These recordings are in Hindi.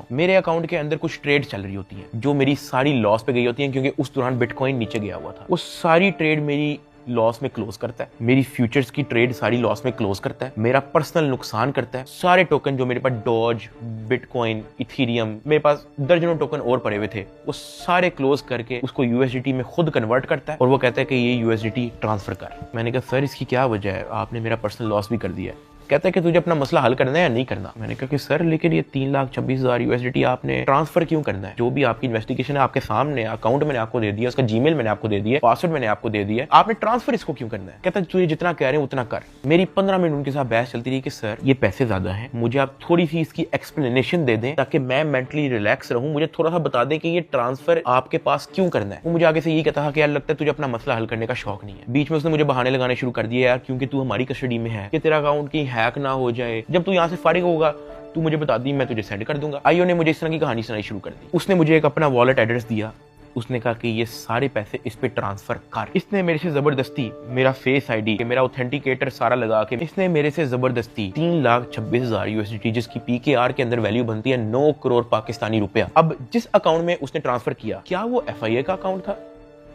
हूँ। मेरे अकाउंट के अंदर कुछ ट्रेड चल रही होती है जो मेरी सारी लॉस पे गई होती है, क्योंकि उस दौरान बिटकॉइन नीचे गया हुआ था। वो सारी ट्रेड मेरी लॉस में क्लोज करता है, मेरी फ्यूचर्स की ट्रेड सारी लॉस में क्लोज करता है, मेरा पर्सनल नुकसान करता है। सारे टोकन जो मेरे पास डॉज, बिटकॉइन, इथेरियम, मेरे पास दर्जनों टोकन और पड़े हुए थे, वो सारे क्लोज करके उसको यूएसडीटी में खुद कन्वर्ट करता है और वो कहता है कि ये यूएसडीटी ट्रांसफर कर। मैंने कहा सर इसकी क्या वजह है, आपने मेरा पर्सनल लॉस भी कर दिया है। कहता है कि तुझे अपना मसला हल करना है या नहीं करना। मैंने कहा कि सर लेकिन ये 3,26,000 यूएसडीटी आपने ट्रांसफर क्यों करना है? जो भी आपकी इन्वेस्टिगेशन है आपके सामने, अकाउंट मैंने आपको दे दिया, उसका जीमेल मैंने आपको दे दिया, पासवर्ड मैंने आपको दे दिया, आपने ट्रांसफर इसको क्यों करना है? कहता है तुझे जितना कह रहे हैं उतना कर। मेरी 15 मिनट उनके साथ बहस चलती रही कि सर ये पैसे ज्यादा है, मुझे आप थोड़ी सी इसकी एक्सप्लेनेशन दे दें ताकि मैं मेंटली रिलैक्स रहूं, मुझे थोड़ा सा बता दें कि ये ट्रांसफर आपके पास क्यों करना है। वो मुझे आगे से यही कहता था कि यार लगता है तुझे अपना मसला हल करने का शौक नहीं है। बीच में उसने मुझे बहाने लगाने शुरू कर दिए, यार क्योंकि तू हमारी कस्टडी में है कि तेरा अकाउंट कहीं हैक ना हो जाए, जब तू यहाँ से फारिग होगा तू मुझे बता दी, मैं तुझे सेंड कर दूंगा। आईओ ने मुझे इस तरह की कहानी सुनाई शुरू कर दी। उसने मुझे एक अपना वॉलेट एड्रेस दिया, उसने कहा कि ये सारे पैसे इस पे ट्रांसफर कर। इसने मेरे से जबरदस्ती मेरा फेस आईडी, मेरा ऑथेंटिकेटर सारा लगा के इसने मेरे से जबरदस्ती 3,26,000 यूएसडीटी, जिसकी पीकेआर के अंदर वैल्यू बनती है 9 करोड़ पाकिस्तानी रुपया। अब जिस अकाउंट में उसने ट्रांसफर किया, क्या वो एफआईए का अकाउंट था?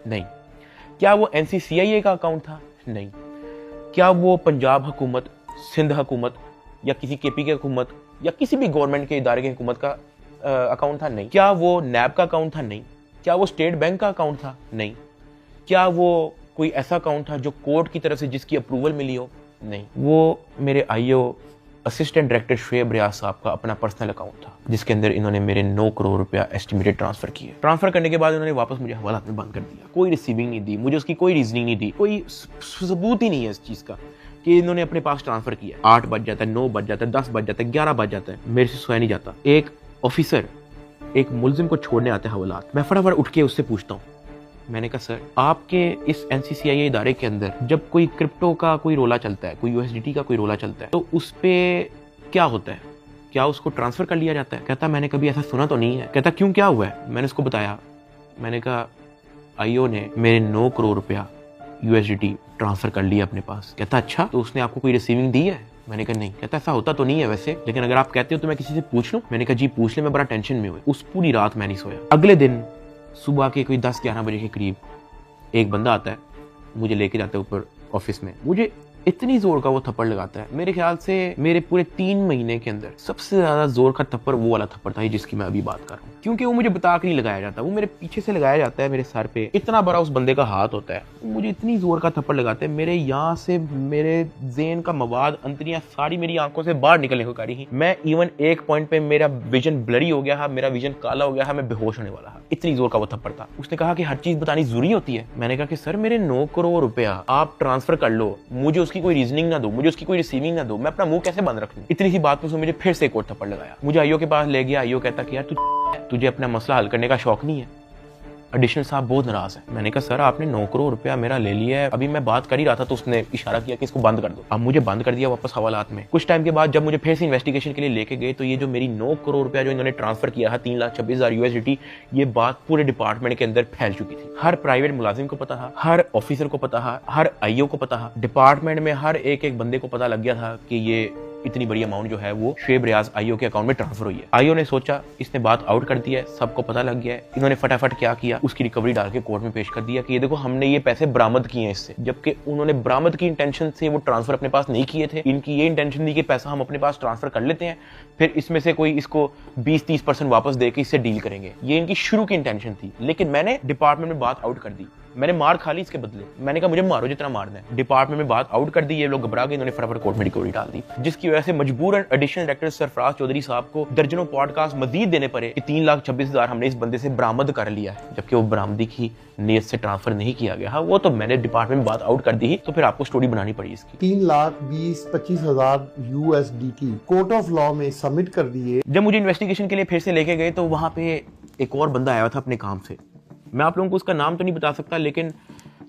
नहीं। क्या वो एनसीसीआईए का अकाउंट था? नहीं। क्या वो पंजाब हुकूमत, सिंध हुकूमत या किसी केपी की हुकूमत या किसी भी गवर्नमेंट के इदारे की हुकूमत का अकाउंट था? नहीं। क्या वो नैब का अकाउंट था? नहीं। क्या वो स्टेट बैंक का अकाउंट था? नहीं। क्या वो कोई ऐसा अकाउंट था जो कोर्ट की तरफ से जिसकी अप्रूवल मिली हो? नहीं। वो मेरे आईओ असिस्टेंट डायरेक्टर शुएब रियाज साहब का अपना पर्सनल अकाउंट था, जिसके अंदर इन्होंने मेरे 9 करोड़ रुपया एस्टिमेटेड ट्रांसफर किए। ट्रांसफर करने के बाद उन्होंने वापस मुझे हवालात में बंद कर दिया। कोई रिसीविंग नहीं दी, मुझे उसकी कोई रीजनिंग नहीं दी, कोई सबूत ही नहीं है इस चीज का कि इन्होंने अपने पास ट्रांसफर किया। 8 बज जाता है, 9 बज जाता है, 10 बज जाता है, 11 बज जाता है, मेरे से सोया नहीं जाता। एक ऑफिसर एक मुलजिम को छोड़ने आते हैं हवालात, मैं फटाफट उठ के उससे पूछता हूँ, मैंने कहा सर आपके इस एनसीसीआईए इदारे के अंदर जब कोई क्रिप्टो का कोई रोला चलता है, कोई यूएसडीटी का कोई रोला चलता है, तो उस पे क्या होता है? क्या उसको ट्रांसफर कर लिया जाता है? कहता मैंने कभी ऐसा सुना तो नहीं है। कहता क्यों, क्या हुआ है? मैंने उसको बताया। मैंने कहा आईओ ने मेरे 9 करोड़ रुपया यूएसडीटी ट्रांसफर कर लिया अपने पास। कहता अच्छा, तो उसने आपको कोई रिसीविंग दी है? मैंने कहा नहीं। कहता ऐसा होता तो नहीं है वैसे, लेकिन अगर आप कहते हो तो मैं किसी से पूछ लूं? मैंने कहा जी पूछ ले, मैं बड़ा टेंशन में हुई। उस पूरी रात मैं नहीं सोया। अगले दिन सुबह के कोई 10-11 बजे के करीब एक बंदा आता है, मुझे लेके जाता है ऊपर ऑफिस में, मुझे इतनी जोर का वो थप्पड़ लगाता है, मेरे ख्याल से मेरे पूरे 3 महीने के अंदर सबसे ज्यादा जोर का थप्पड़ वो वाला थप्पड़ था जिसकी मैं अभी बात कर रहा हूँ। क्योंकि वो मुझे बता के नहीं लगाया जाता, वो मेरे पीछे से लगाया जाता है, मेरे सर पे इतना बड़ा उस बंदे का हाथ होता है, मुझे इतनी जोर का थप्पड़ लगाते हैं, मेरे यहाँ से मेरे ज़हन का मवाद, अंतरियां सारी मेरी आंखों से बाहर निकलने को करी ही। मैं इवन एक पॉइंट पे मेरा विजन ब्लरी हो गया है, मेरा विजन काला हो गया है, मैं बेहोश होने वाला है, इतनी जोर का वो थप्पड़ था। उसने कहा कि हर चीज बतानी जरूरी होती है। मैंने कहा कि सर मेरे 9 करोड़ रुपया आप ट्रांसफर कर लो, मुझे उसकी कोई रीजनिंग ना दो, मुझे उसकी कोई रिसीविंग ना दो, मैं अपना मुंह कैसे बंद रख लूं? इतनी सी बात पे उसने मुझे फिर से एक और थप्पड़ लगाया। मुझे आईओ के पास ले गया। आईओ कहता कि यार तुझे अपना मसला हल करने का शौक नहीं है? एडिशनल साहब बहुत नाराज है। मैंने कहा सर आपने 9 करोड़ रुपया मेरा ले लिया है, अभी मैं बात कर ही रहा था तो उसने इशारा किया कि इसको बंद कर दो। अब मुझे बंद कर दिया वापस हवालात में। कुछ टाइम के बाद जब मुझे फिर से इन्वेस्टिगेशन के लिए लेके गए तो ये जो मेरी 9 करोड़ रुपया जो इन्होंने ट्रांसफर किया है 3,26,000 यूएसडीटी, ये बात पूरे डिपार्टमेंट के अंदर फैल चुकी थी। हर प्राइवेट मुलाजिम को पता था, हर ऑफिसर को पता था, हर आईओ को पता था, डिपार्टमेंट में हर एक बंदे को पता लग गया था कि ये इतनी बड़ी अमाउंट जो है वो शुएब रियाज आईओ के अकाउंट में ट्रांसफर हुई है। आईओ ने सोचा इसने बात आउट कर दिया है, सबको पता लग गया है। इन्होंने फटाफट क्या किया, उसकी रिकवरी डाल के कोर्ट में पेश कर दिया कि ये देखो हमने ये पैसे बरामद किए हैं इससे, जबकि उन्होंने बरामद की इंटेंशन से वो ट्रांसफर अपने पास नहीं किए थे। इनकी ये इंटेंशन थी कि पैसा हम अपने पास ट्रांसफर कर लेते हैं, फिर इसमें से कोई इसको 20-30% वापस देके इससे डील करेंगे, ये इनकी शुरू की इंटेंशन थी। लेकिन मैंने डिपार्टमेंट में बात आउट कर दी, मैंने मार खा ली इसके बदले। मैंने कहा मुझे मारो जितना मारना है। डिपार्टमेंट में बात आउट कर दी, ये लोग घबरा गए, इन्होंने फटाफट कोर्ट में रिकवरी डाल दी, जिसकी वजह से मजबूरन एडिशनल डायरेक्टर सरफराज चौधरी साहब को दर्जनों पॉडकास्ट मजीद देने पड़े कि 3,26,000 हमने इस बंदे से बरामद कर लिया है, जबकि वो बरामदी की नीयत से ट्रांसफर नहीं किया गया। हाँ वो तो मैंने डिपार्टमेंट में बात आउट कर दी, तो फिर आपको स्टोरी बनानी पड़ी इसकी। 3,20,25,000 यूएसडीटी कोर्ट ऑफ लॉ में सबमिट कर दिए। जब मुझे इन्वेस्टिगेशन के लिए फिर से लेके गए तो वहां पे एक और बंदा आया था अपने काम से, मैं आप लोगों को उसका नाम तो नहीं बता सकता, लेकिन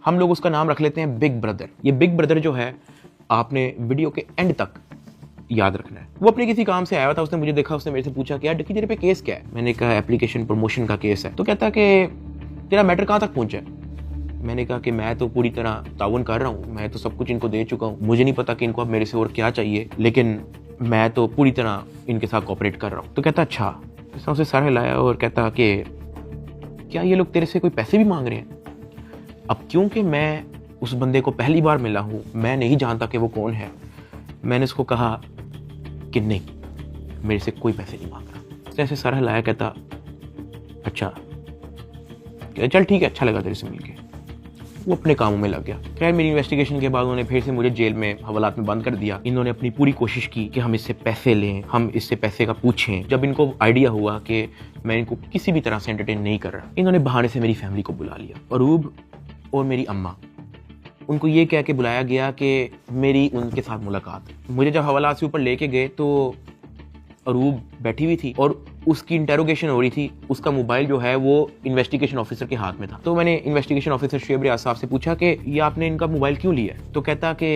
हम लोग उसका नाम रख लेते हैं बिग ब्रदर। ये बिग ब्रदर जो है आपने वीडियो के एंड तक याद रखना है। वो अपने किसी काम से आया था, उसने मुझे देखा, उसने मेरे से पूछा कि यार डक्की तेरे पे केस क्या है? मैंने कहा एप्लीकेशन प्रमोशन का केस है। तो कहता कि तेरा मैटर कहाँ तक पहुंचा है? मैंने कहा कि मैं तो पूरी तरह ताउन कर रहा हूँ, मैं तो सब कुछ इनको दे चुका हूँ, मुझे नहीं पता कि इनको अब मेरे से और क्या चाहिए, लेकिन मैं तो पूरी तरह इनके साथ कोऑपरेट कर रहा हूँ। तो कहता अच्छा ऐसा उसे सर हिलाया और कहता कि क्या ये लोग तेरे से कोई पैसे भी मांग रहे हैं? अब क्योंकि मैं उस बंदे को पहली बार मिला हूँ, मैं नहीं जानता कि वो कौन है, मैंने उसको कहा कि नहीं, मेरे से कोई पैसे नहीं मांग रहा। उसने ऐसे सर हिलाया, कहता अच्छा चल ठीक है, अच्छा लगा तेरे से मिलके। वो अपने कामों में लग गया। खैर मेरी इन्वेस्टिगेशन के बाद उन्होंने फिर से मुझे जेल में हवालात में बंद कर दिया। इन्होंने अपनी पूरी कोशिश की कि हम इससे पैसे लें, हम इससे पैसे का पूछें। जब इनको आइडिया हुआ कि मैं इनको किसी भी तरह से एंटरटेन नहीं कर रहा, इन्होंने बहाने से मेरी फैमिली को बुला लिया। अरूब और मेरी अम्मा, उनको ये कह के बुलाया गया कि मेरी उनके साथ मुलाकात है। मुझे जब हवालात से ऊपर लेके गए तो अरूब बैठी हुई थी और उसकी इंटेरोगेशन हो रही थी। उसका मोबाइल जो है वो इन्वेस्टिगेशन ऑफिसर के हाथ में था। तो मैंने इन्वेस्टिगेशन ऑफिसर शुएब रियाज साहब से पूछा कि ये आपने इनका मोबाइल क्यों लिया है? तो कहता कि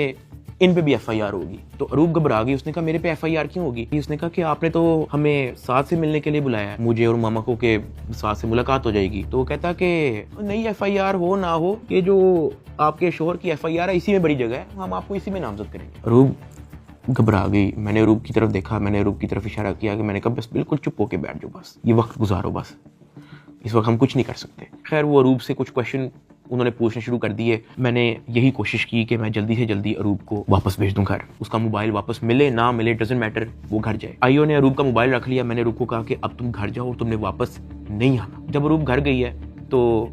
इन पे भी FIR होगी। तो अरूब घबरा गई। उसने कहा मेरे पे FIR क्यों होगी? उसने कहा कि आपने तो हमें साथ से मिलने के लिए बुलाया है, मुझे और मामा को, के साथ से मुलाकात हो जाएगी। तो कहता कि नहीं, FIR हो ना हो, ये जो आपके शोहर की FIR है इसी में बड़ी जगह है, हम आपको इसी में नामजद करेंगे। अरूब घबरा गई। मैंने अरूब की तरफ देखा, मैंने अरूब की तरफ इशारा किया कि मैंने कहा बस बिल्कुल चुप होके बैठ जाओ, बस ये वक्त गुजारो, बस इस वक्त हम कुछ नहीं कर सकते। खैर वो अरूब से कुछ क्वेश्चन उन्होंने पूछने शुरू कर दिए। मैंने यही कोशिश की कि मैं जल्दी से जल्दी अरूब को वापस भेज दूं घर। उसका मोबाइल वापस मिले ना मिले डजंट मैटर, वो घर जाए। आईओ ने अरूब का मोबाइल रख लिया। मैंने अरूब को कहा कि अब तुम घर जाओ, तुमने वापस नहीं आना। जब अरूब घर गई है तो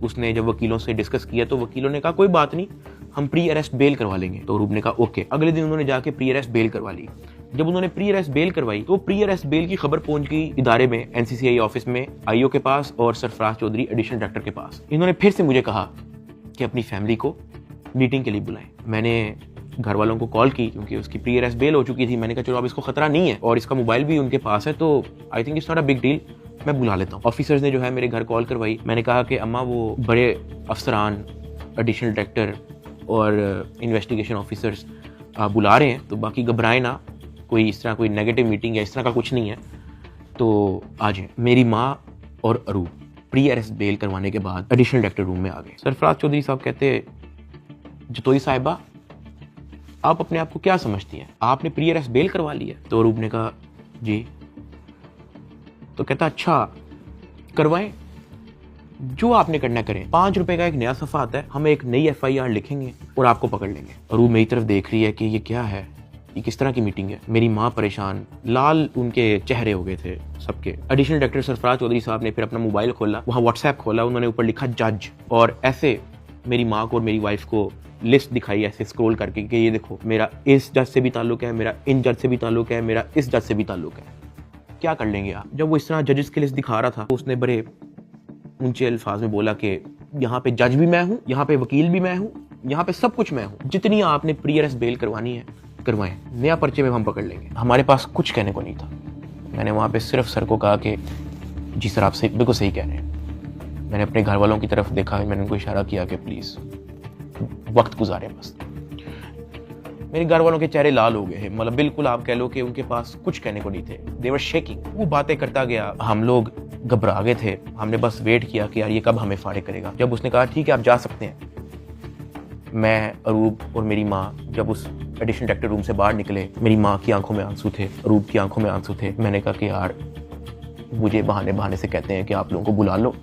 उसने जब वकीलों से डिस्कस किया तो वकीलों ने कहा कोई बात नहीं, हम प्री अरेस्ट बेल करवा लेंगे। तो अरूब ने कहा ओके। अगले दिन उन्होंने जाके प्री अरेस्ट बेल करवा ली। जब उन्होंने प्री अरेस्ट बेल करवाई तो प्री अरेस्ट बेल की खबर पहुंच गई इदारे में, NCCI ऑफिस में, आईओ के पास और सरफराज चौधरी एडिशनल डायरेक्टर के पास। इन्होंने फिर से मुझे कहा कि अपनी फैमिली को मीटिंग के लिए बुलाएं। मैंने घर वालों को कॉल की क्योंकि उसकी प्री अरेस्ट बेल हो चुकी थी। मैंने कहा चलो अब इसको खतरा नहीं है और इसका मोबाइल भी उनके पास है, तो I think it's not a big deal, मैं बुला लेता हूँ। ऑफिसर्स ने जो है मेरे घर कॉल करवाई। मैंने कहा कि अम्मा वो बड़े अफसरान, एडिशनल डायरेक्टर और इन्वेस्टिगेशन ऑफिसर्स बुला रहे हैं, तो बाकी घबराएं ना, कोई इस तरह कोई नेगेटिव मीटिंग है इस तरह का कुछ नहीं है, तो आ जाए। मेरी माँ और अरूब प्री अरेस्ट बेल करवाने के बाद एडिशनल डायरेक्टर रूम में आ गए। सरफराज चौधरी साहब कहते जतोई साहिबा आप अपने आप को क्या समझती हैं, आपने प्री अरेस्ट बेल करवा ली है? तो अरूब ने कहा जी। तो कहता अच्छा करवाएं, जो आपने करना करें, 5 रुपए का एक नया सफा आता है, हम एक नई FIR लिखेंगे और आपको पकड़ लेंगे। अरूब मेरी तरफ देख रही है कि ये क्या है, ये किस तरह की मीटिंग है। मेरी माँ परेशान, लाल उनके चेहरे हो गए थे सबके। एडिशनल डायरेक्टर सरफराज चौधरी साहब ने फिर अपना मोबाइल खोला, वहाँ WhatsApp खोला, उन्होंने ऊपर लिखा जज, और ऐसे मेरी माँ को और मेरी वाइफ को लिस्ट दिखाई ऐसे स्क्रॉल करके कि ये देखो मेरा इस जज से भी ताल्लुक है, मेरा इन जज से भी ताल्लुक है, मेरा इस जज से भी ताल्लुक है, क्या कर लेंगे आप? जब वो इस तरह जजेस की लिस्ट दिखा रहा था तो उसने बड़े ऊंचे अल्फाज में बोला कि यहाँ पे जज भी मैं हूँ, यहाँ पे वकील भी मैं हूँ, यहाँ पे सब कुछ मैं हूँ, जितनी आपने प्री अरेस्ट बेल करवानी है करवाएं, नया पर्चे में हम पकड़ लेंगे। हमारे पास कुछ कहने को नहीं था। मैंने वहाँ पे सिर्फ सर को कहा कि जी सर आप सही, बिल्कुल सही कह रहे हैं। मैंने अपने घर वालों की तरफ देखा, मैंने उनको इशारा किया कि प्लीज वक्त गुजारें बस। मेरे घर वालों के चेहरे लाल हो गए हैं, मतलब बिल्कुल आप कह लो कि उनके पास कुछ कहने को नहीं थे। दे वर शेकिंग। वो बातें करता गया, हम लोग घबरा गए थे। हमने बस वेट किया कि यार ये कब हमें फाड़े करेगा। जब उसने कहा ठीक है आप जा सकते हैं, मैं, अरूब और मेरी माँ जब उस एडिशनल डायरेक्टर रूम से बाहर निकले, मेरी माँ की आंखों में आंसू थे, अरूब की आंखों में आंसू थे। मैंने कहा कि यार मुझे बहाने बहाने से कहते हैं कि आप लोगों को बुला लो,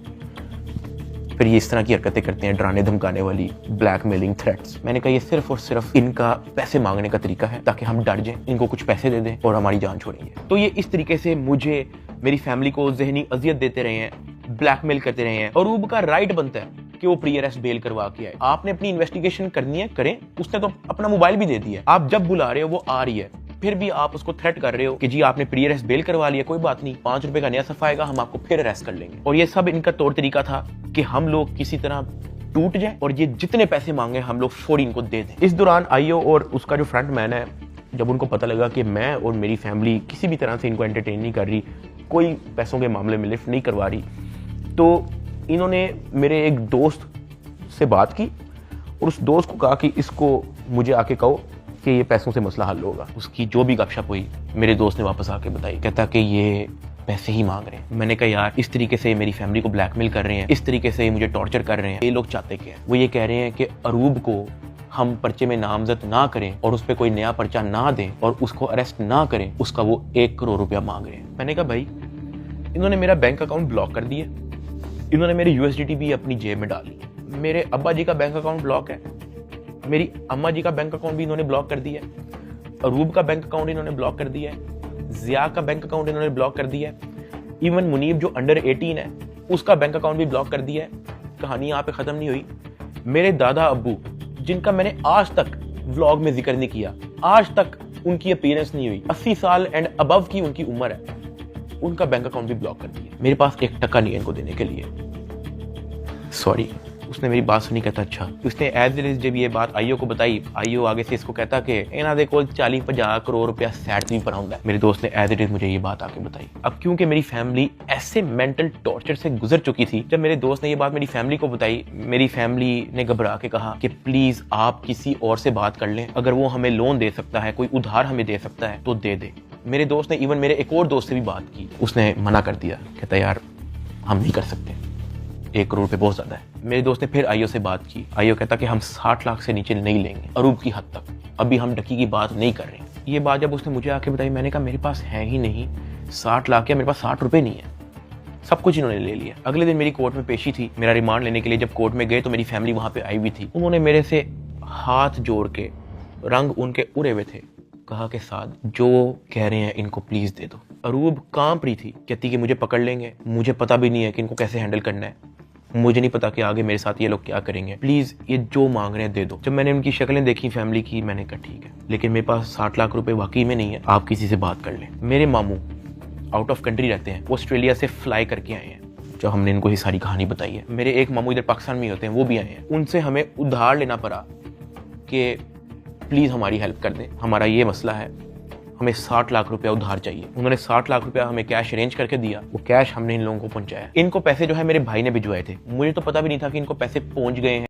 फिर ये इस तरह की हरकतें करते हैं, डराने धमकाने वाली, ब्लैकमेलिंग, थ्रेट्स। मैंने कहा ये सिर्फ और सिर्फ इनका पैसे मांगने का तरीका है ताकि हम डर जाएं, इनको कुछ पैसे दे दें और हमारी जान छोड़ेंगे। तो ये इस तरीके से मुझे, मेरी फैमिली को ज़हनी अजियत देते रहे हैं, ब्लैकमेल करते रहे हैं। अरूब का राइट बनता है कि वो प्री अरेस्ट बेल करवा के आए। आपने अपनी इन्वेस्टिगेशन करनी है, करें। उसने तो अपना मोबाइल भी दे दिया, आप जब बुला रहे हो वो आ रही है, फिर भी आप उसको थ्रेट कर रहे हो कि जी आपने प्री अरेस्ट बेल करवा लिया, कोई बात नहीं, 5 रुपए का नया सफा आएगा, हम आपको फिर अरेस्ट कर लेंगे। और ये सब इनका तौर तरीका था कि हम लोग किसी तरह टूट जाए और ये जितने पैसे मांगे हम लोग फौरी इनको दे दें। इस दौरान आईओ और उसका जो फ्रंट मैन है, जब उनको पता लगा कि मैं और मेरी फैमिली किसी भी तरह से इनको एंटरटेन नहीं कर रही, कोई पैसों के मामले में लिफ्ट नहीं करवा रही, तो इन्होंने मेरे एक दोस्त से बात की और उस दोस्त को कहा कि इसको मुझे आके कहो कि ये पैसों से मसला हल होगा। उसकी जो भी गपशप हुई मेरे दोस्त ने वापस आके बताई, कहता कि ये पैसे ही मांग रहे हैं। मैंने कहा यार इस तरीके से मेरी फैमिली को ब्लैकमेल कर रहे हैं, इस तरीके से मुझे टॉर्चर कर रहे हैं, ये लोग चाहते क्या है? वो ये कह रहे हैं कि अरूब को हम पर्चे में नामजद ना करें और उस पर कोई नया पर्चा ना दें और उसको अरेस्ट ना करें, उसका वो 1 करोड़ रुपया मांग रहे हैं। मैंने कहा भाई इन्होंने मेरा बैंक अकाउंट ब्लॉक कर दिया, इन्होंने मेरी यूएसडीटी भी अपनी जेब में डाल ली। मेरे अब्बा जी का बैंक अकाउंट ब्लॉक है, मेरी अम्मा जी का बैंक अकाउंट भी इन्होंने ब्लॉक कर दिया है, अरूब का बैंक अकाउंट इन्होंने ब्लॉक कर दिया है, जिया का बैंक अकाउंट इन्होंने ब्लॉक कर दिया है, इवन मुनीब जो अंडर 18 है उसका बैंक अकाउंट भी ब्लॉक कर दिया है। कहानी यहाँ पे खत्म नहीं हुई। मेरे दादा अब्बू जिनका मैंने आज तक व्लॉग में जिक्र नहीं किया, आज तक उनकी अपीयरेंस नहीं हुई, 80 साल एंड अबव की उनकी उम्र है, उनका बैंक अकाउंट भी ब्लॉक कर दिया। मेरे पास 1 टका नहीं है इनको देने के लिए। सॉरी। उसने मेरी बात सुनी, कहता अच्छा। उसने एज इट इज जब ये बात आईओ को बताई, आईओ आगे से इसको कहता कि इन्हों दे कोल 40-50 करोड़ रुपया सैट नहीं पड़ा होंगे। मेरे दोस्त ने एज इट इज मुझे ये बात आके बताई। अब क्योंकि मेरी फैमिली ऐसे मेंटल टॉर्चर से गुजर चुकी थी, जब मेरे दोस्त ने ये बात मेरी फैमिली को बताई, मेरी फैमिली ने घबरा के कहा कि प्लीज आप किसी और से बात कर लें, अगर वो हमें लोन दे सकता है, कोई उधार हमें दे सकता है तो दे दे। मेरे दोस्त ने इवन मेरे एक और दोस्त से भी बात की, उसने मना कर दिया, कहता यार हम नहीं कर सकते, 1 करोड़ पे बहुत ज्यादा है। मेरे दोस्त ने फिर आईओ से बात की, आईओ कहता कि हम 60 लाख से नीचे नहीं लेंगे, अरूब की हद तक, अभी हम डकी की बात नहीं कर रहे। ये बात जब उसने मुझे आके बताई, मैंने कहा मेरे पास है ही नहीं 60 लाख, या मेरे पास 60 रुपए नहीं है, सब कुछ इन्होंने ले लिया। अगले दिन मेरी कोर्ट में पेशी थी, मेरा रिमांड लेने के लिए जब कोर्ट में गए तो मेरी फैमिली वहां पे आई हुई थी। उन्होंने मेरे से हाथ जोड़ के, रंग उनके उड़े हुए थे, कहा कि साद जो कह रहे हैं इनको प्लीज दे दो। अरूब कांप रही थी, कहती कि मुझे पकड़ लेंगे, मुझे पता भी नहीं है कि इनको कैसे हैंडल करना है, मुझे नहीं पता कि आगे मेरे साथ ये लोग क्या करेंगे, प्लीज ये जो मांग रहे हैं दे दो। जब मैंने उनकी शक्लें देखी फैमिली की, मैंने कहा ठीक है, लेकिन मेरे पास 60 लाख रुपए वाकई में नहीं है, आप किसी से बात कर लें। मेरे मामू आउट ऑफ कंट्री रहते हैं, वो ऑस्ट्रेलिया से फ्लाई करके आए हैं, जो हमने इनको ये सारी कहानी बताई है। मेरे एक मामू इधर पाकिस्तान में होते हैं, वो भी आए हैं, उनसे हमें उधार लेना पड़ा कि प्लीज हमारी हेल्प कर दें, हमारा ये मसला है, हमें 60 लाख रुपया उधार चाहिए। उन्होंने 60 लाख रुपया हमें कैश अरेंज करके दिया, वो कैश हमने इन लोगों को पहुंचाया। इनको पैसे जो है मेरे भाई ने भिजवाए थे, मुझे तो पता भी नहीं था कि इनको पैसे पहुंच गए हैं।